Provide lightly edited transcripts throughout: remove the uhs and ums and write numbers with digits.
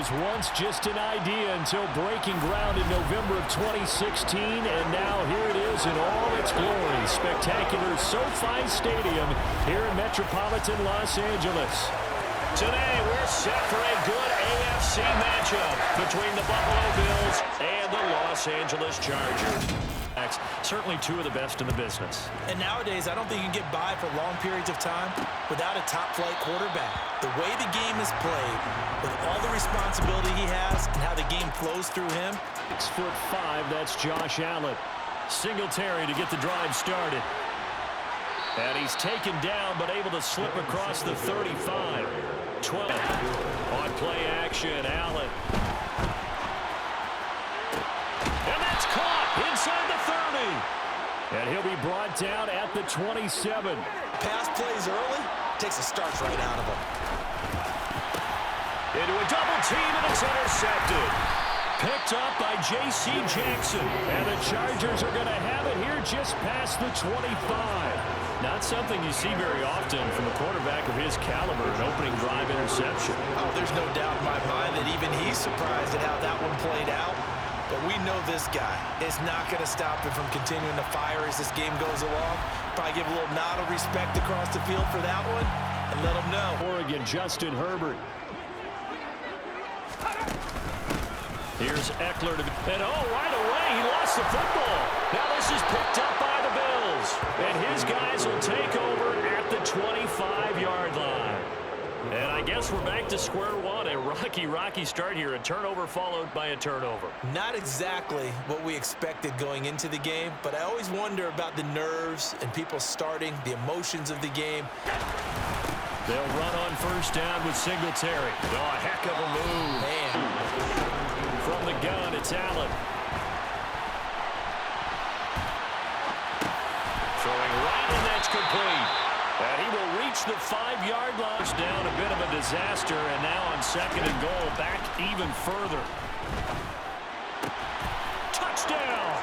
was once just an idea until breaking ground in November of 2016, and now here it is in all its glory. Spectacular SoFi Stadium here in metropolitan Los Angeles. Today, we're set for a good AFC matchup between the Buffalo Bills and the Los Angeles Chargers. Certainly two of the best in the business. And nowadays, I don't think you can get by for long periods of time without a top-flight quarterback. The way the game is played, with all the responsibility he has and how the game flows through him. 6'5", that's Josh Allen. Singletary to get the drive started. And he's taken down, but able to slip across the 35. 12 on play action, Allen. And that's caught inside the 30. And he'll be brought down at the 27. Pass plays early, takes the starch right out of him. Into a double team, and it's intercepted. Picked up by J.C. Jackson. And the Chargers are going to have it here just past the 25. Not something you see very often from a quarterback of his caliber, an opening drive interception. Oh, there's no doubt in my mind that even he's surprised at how that one played out. But we know this guy is not going to stop him from continuing to fire as this game goes along. Probably give a little nod of respect across the field for that one and let him know. Oregon, Justin Herbert. Here's Eckler. And right away, he lost the football. Now this is picked up by the Bills. And his guys will take over at the 25-yard line. And I guess we're back to square one. A rocky start here. A turnover followed by a turnover. Not exactly what we expected going into the game, but I always wonder about the nerves and people starting, the emotions of the game. They'll run on first down with Singletary. Oh, a heck of a move. Man. From the gun, it's Allen. Throwing right, and that's complete. And he will reach the 5-yard line. Down a bit of a disaster, and now on second and goal, back even further. Touchdown!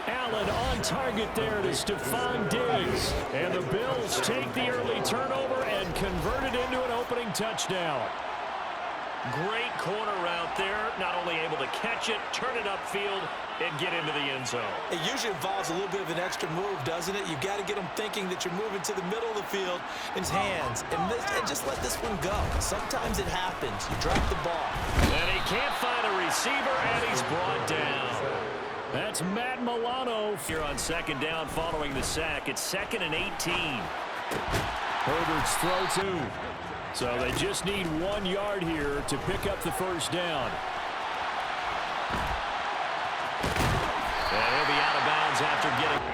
Allen on target there to Stephon Diggs. And the Bills take the early turnover and convert it into an opening touchdown. Great corner route there. Not only able to catch it, turn it upfield, and get into the end zone. It usually involves a little bit of an extra move, doesn't it? You've got to get him thinking that you're moving to the middle of the field in his hands. And just let this one go. Sometimes it happens. You drop the ball. And he can't find a receiver, and he's brought down. That's Matt Milano here on second down following the sack. It's 2nd and 18. Herbert's throw two. So they just need 1 yard here to pick up the first down. And he'll be out of bounds after getting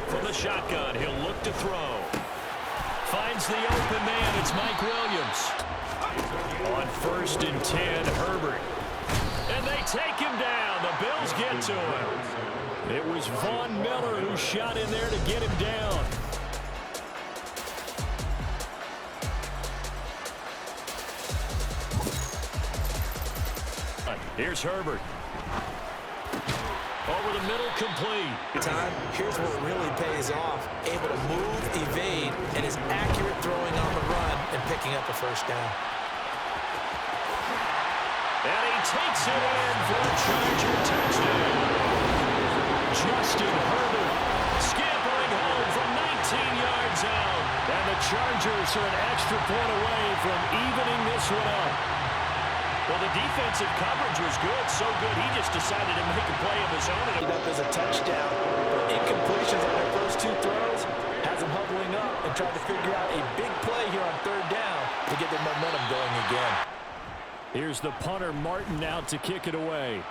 from the shotgun. He'll look to throw. Finds the open man. It's Mike Williams. On 1st and 10, Herbert. And they take him down. The Bills get to him. It was Von Miller who shot in there to get him down. Here's Herbert. Over the middle, complete. Here's what really pays off. Able to move, evade, and is accurate throwing on the run and picking up a first down. And he takes it in for the Charger touchdown. Justin Herbert scampering home from 19 yards out. And the Chargers are an extra point away from evening this one up. Well, the defensive coverage was good, so good he just decided to make a play of his own. It up as a touchdown. Incompletions on their first 2 throws has them huddling up and trying to figure out a big play here on 3rd down to get their momentum going again. Here's the punter, Martin, out to kick it away.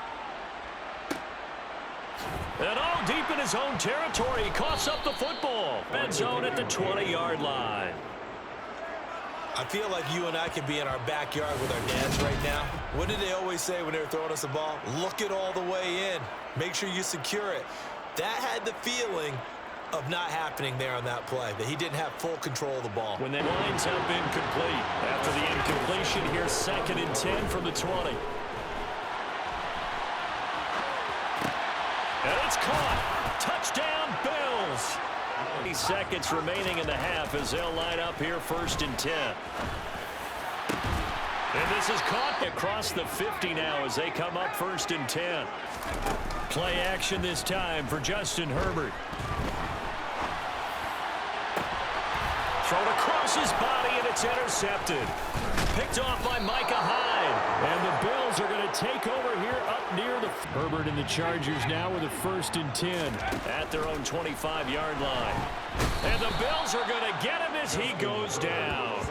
And all deep in his own territory, he coughs up the football. Red zone at the 20-yard line. I feel like you and I could be in our backyard with our dads right now. What did they always say when they were throwing us the ball? Look it all the way in. Make sure you secure it. That had the feeling of not happening there on that play, that he didn't have full control of the ball. When that winds up incomplete. After the incompletion, here's 2nd and 10 from the 20. And it's caught. Touchdown, Bills. 20 seconds remaining in the half as they'll line up here 1st and 10. And this is caught across the 50 now as they come up 1st and 10. Play action this time for Justin Herbert. Thrown across his body, and it's intercepted. Picked off by Micah Hyde. And the Bills are going to take over here up near the... Herbert and the Chargers now with a 1st and 10 at their own 25-yard line. And the Bills are going to get him as he goes down.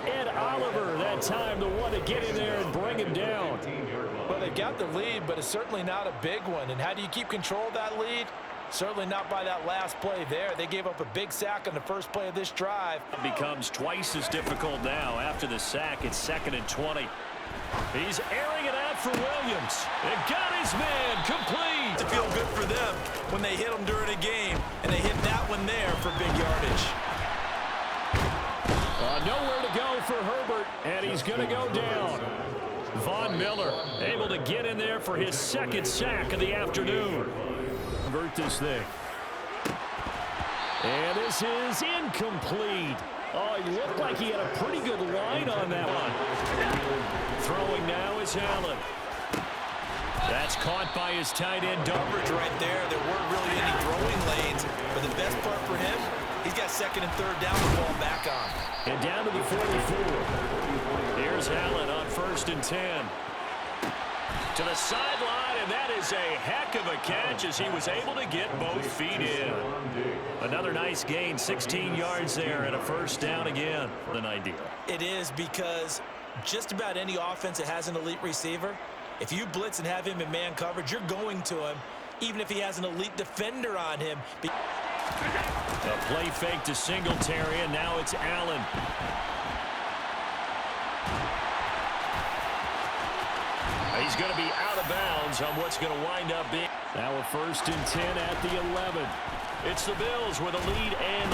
Ed Oliver, that time, the one to get in there and bring him down. Well, they've got the lead, but it's certainly not a big one. And how do you keep control of that lead? Certainly not by that last play there. They gave up a big sack on the first play of this drive. It becomes twice as difficult now. After the sack, it's 2nd and 20. He's airing it out for Williams. It got his man complete. To feel good for them when they hit them during a game, and they hit that one there for big yardage. Nowhere to go for Herbert, and he's going to go down. Von Miller able to get in there for his 2nd sack of the afternoon. Convert this thing. And this is incomplete. Oh, he looked like he had a pretty good line on that one. Throwing now is Allen. That's caught by his tight end, Coverage right there. There weren't really any throwing lanes, but the best part for him, he's got 2nd and 3rd down to fall back on. And down to the 44. Here's Allen on 1st and 10. To the sideline, and that is a heck of a catch as he was able to get both feet in. Another nice gain, 16 yards there, and a 1st down again. An ideal. It is, because just about any offense that has an elite receiver, if you blitz and have him in man coverage, you're going to him, even if he has an elite defender on him. A play fake to Singletary, and now it's Allen. He's going to be out of bounds on what's going to wind up being. Now a 1st and 10 at the 11. It's the Bills with a lead, and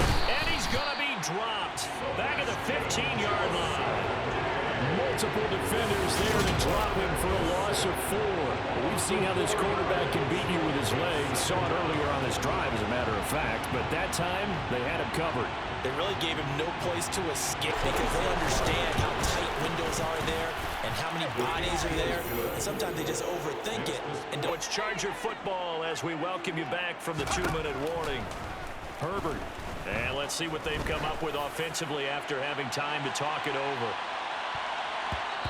he's going to be dropped. Back at the 15-yard line. Multiple defenders there to drop him for a loss of 4. We've seen how this quarterback can beat you with his legs. Saw it earlier on this drive, as a matter of fact. But that time, they had him covered. They really gave him no place to escape because they understand how tight windows are there and how many bodies are there. And sometimes they just overthink it. And it's Charger football as we welcome you back from the 2-minute warning. Herbert. And let's see what they've come up with offensively after having time to talk it over.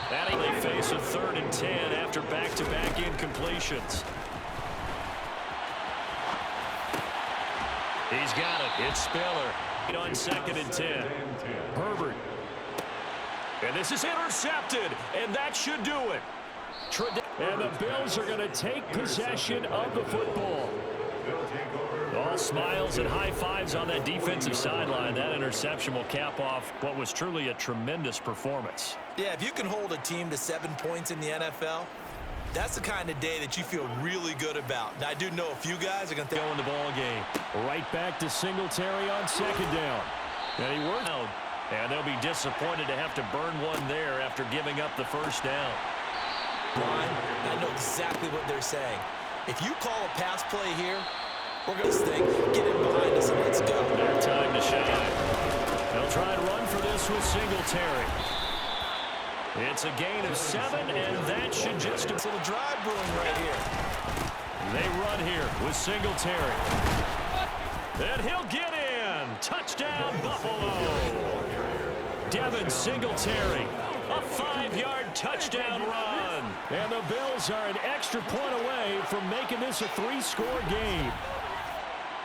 They face a 3rd and 10 after back-to-back incompletions. He's got it. It's Spiller. On 2nd and 10. Herbert. And this is intercepted, and that should do it. And the Bills are going to take possession of the football. All smiles and high fives on that defensive sideline. That interception will cap off what was truly a tremendous performance. Yeah, if you can hold a team to 7 points in the NFL, that's the kind of day that you feel really good about. Now, I do know a few guys are going to go in the ball game. Right back to Singletary on 2nd down. And he worked out. And they'll be disappointed to have to burn one there after giving up the 1st down. Brian, I know exactly what they're saying. If you call a pass play here, we're going to think, get it behind us and let's go. Their time to shine. They'll try and run for this with Singletary. It's a gain of 7, and that should just... It's a little drive brewing right here. They run here with Singletary. And he'll get in. Touchdown, Buffalo. Devin Singletary. A 5-yard touchdown run. And the Bills are an extra point away from making this a 3-score game.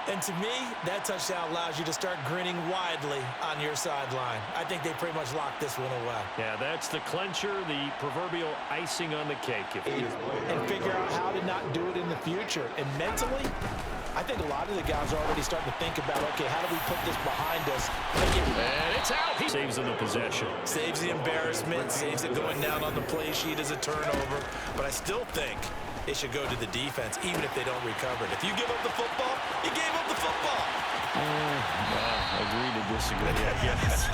And to me, that touchdown allows you to start grinning widely on your sideline. I think they pretty much locked this one away. Yeah, that's the clincher, the proverbial icing on the cake. And figure out how to not do it in the future. And mentally, I think a lot of the guys are already starting to think about, okay, how do we put this behind us? And it's out. He saves them the possession. Saves the embarrassment, saves it going down on the play sheet as a turnover. But I still think it should go to the defense, even if they don't recover it. If you give up the football, you gave up the football. Agree to disagree, I guess.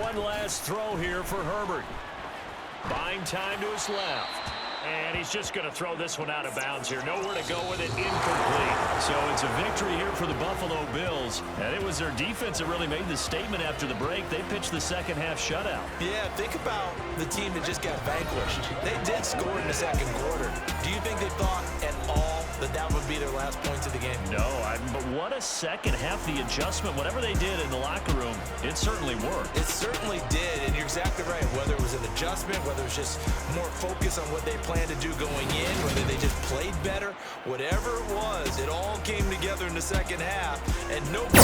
One last throw here for Herbert. Buying time to his left. And he's just going to throw this one out of bounds here. Nowhere to go with it. Incomplete. So it's a victory here for the Buffalo Bills. And it was their defense that really made the statement after the break. They pitched the second half shutout. Yeah, think about the team that just got vanquished. They did score in the second quarter. Do you think they thought at all that that would be their last points of the game? No, but what a second half. The adjustment, whatever they did in the locker room, it certainly worked. It certainly did, and you're exactly right. Whether it was an adjustment, whether it was just more focus on what they planned to do going in, whether they just played better, whatever it was, it all came together in the second half, and nobody...